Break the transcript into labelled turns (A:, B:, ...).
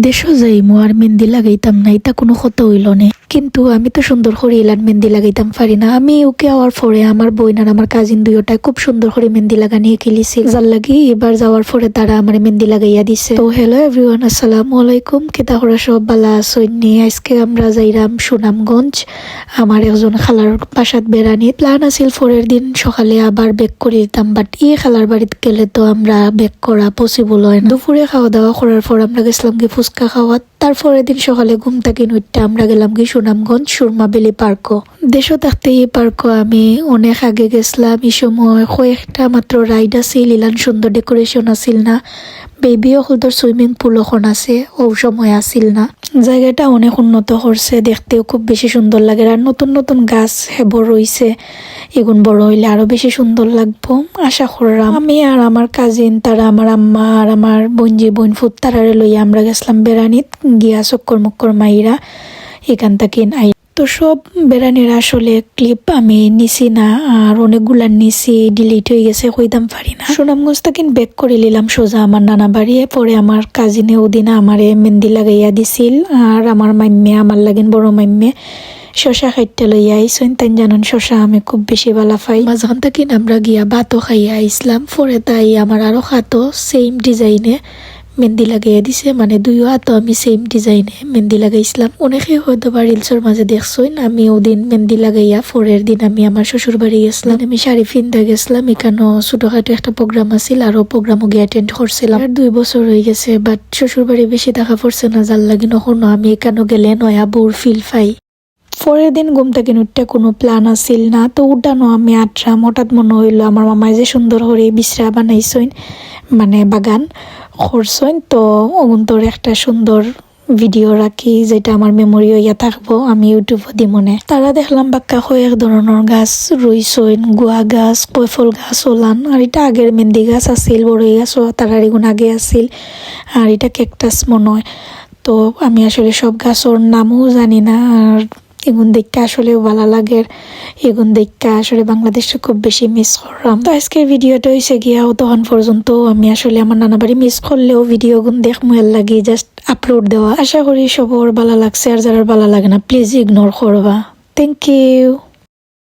A: দেশও যাইমু আর মেহেন্দি লাগাইতাম না, এটা কোনো কথা হইল না। কিন্তু আমি তো সুন্দর করে ইলান মেহেন্দি লাগাইতাম পারি না। আমি ওকে হওয়ার পরে আমার বোন আর আমার কাজিন দুইটাই খুব সুন্দর করে মেহেন্দি লাগানিয়ে খেলিছি, যার লাগি এবার যাওয়ার পরে তারা আমার মেহেন্দি লাগাইয়া দিছে। তো হ্যালো এভরিওয়ান, আসসালামু আলাইকুম। কেতা করে সব বালা আসইনি। আজকে আমরা যাইরাম সুনামগঞ্জ আমার একজন খালার বাসাত বেড়ানি। প্ল্যান আছিল পরের দিন সকালে আবার বেক করে দিতাম, বাট খালার বাড়িতে গেলে তো আমরা বেক করা পসিবল হয় না। দুপুরে খাওয়া দাওয়া করার পর আমরা গেছিলাম কি ফুচকা খাওয়া। তারপরের দিন সকালে ঘুম থেকে উঠতে আমরা গেলাম কি সুনামগঞ্জ সুরমা বেলি পার্কও। দেশও থাকতে এই পার্কও আমি অনেক আগে গেছিলাম। এই সময় কয়েকটা মাত্র রাইড আছিল, ইলান সুন্দর ডেকোরেশন আছিল না। বেবি হলদর সুইমিং পুল এখন আছে, ও সময় আছিল না। জায়গাটা অনেক উন্নত করছে, দেখতেও খুব বেশি সুন্দর লাগে। আর নতুন নতুন গাছ হেবর রয়েছে, এগুন বড় হইলে আরো বেশি সুন্দর লাগবো আশা করলাম। আমি আর আমার কাজিন, তারা আমার আম্মা আর আমার বোন ফুত তারারে লইয়া আমরা গেছিলাম বেড়ানিত গিয়া চক্কর মক্কর মাইরা এখান থেকে আই। তো সব বেড়ানির আসলে ক্লিপ আমি নিছি না, আর অনেকগুলা নিছি, ডিলিট হয়ে গেছে, কইতাম পারি না। সুনামগঞ্জ থেকে ব্যাক করে নিলাম সোজা আমার নানা বাড়ি। পরে আমার কাজিনে ওদিন আমারে মেহেন্দি লাগাইয়া দিছিল, আর আমার মাম্মে আমার লাগেন বড় মাম্মে শশা খাইতে লইয়া আইসেন। তাই জানান শশা আমি খুব বেশি ভালো পাই। মাঝখান থেকে আমরা গিয়া ভাতও খাইয়া আইসলাম। পরে তাই আমার আরো হাতও সেম ডিজাইনে মেহেন্দি লাগাইয়া দিছে, মানে দুই হাতও আমি সেম ডিজাইনে মেহেন্দি লাগাইছিলাম। অনেকে হয়তো বা রিলসের মাঝে দেখছইন আমি ওদিন মেহেন্দি লাগাইয়া পরের দিন আমি আমার শ্বশুর বাড়ি গেছিলাম। আমি শাড়ি ফিনতে গেছিলাম, এখানেও ছোটখাটো একটা প্রোগ্রাম আছিল, আরো প্রোগ্রামও গিয়ে অ্যাটেন্ড করছিলাম। আর 2 বছর হয়ে গেছে, বাট শ্বশুর বাড়ি বেশি দেখা পড়ছে না, যার লাগি নখনো আমি এখানেও গেলে নয়া বউর ফিল পাই। পরের দিন ঘুম থেকে উঠতে কোনো প্ল্যান আছিল না, তো উঠানো আমি আটরাম। হঠাৎ মনে হইলো আমার মামায় যে সুন্দর করে বিশ্রা বানাইছইন, মানে বাগান করছইন, তো অগুন্তর একটা সুন্দর ভিডিও রাখি যেটা আমার মেমোরি হইয়া থাকবো, আমি ইউটিউবও দি মনে। তারা দেখলাম বাক্কা কয়েক ধরনের গাছ রইছইন, গুয়া গাছ, পয়ফল গাছ ওলান। আর এটা আগের মেহেন্দি গাছ আছিল, বড়ই গাছও তারার এগুন আগে আছিল। আর এটা ক্যাকটাস মনে হয়। তো আমি আসলে সব গাছের নামও জানি না, আর এগুন দেখা আসলেও ভালো লাগে। এগুন দেখা আসলে বাংলাদেশে খুব বেশি মিস করলাম। তো আজকের ভিডিওটা হয়েছে গিয়া তখন পর্যন্ত আমি আসলে আমার নানা বাড়ি মিস করলেও ভিডিও গুন দেখমু এর লাগে জাস্ট আপলোড দেওয়া। আশা করি সবার ভালো লাগছে, আর যারা ভালো লাগে না প্লিজ ইগনোর করবা। Thank you.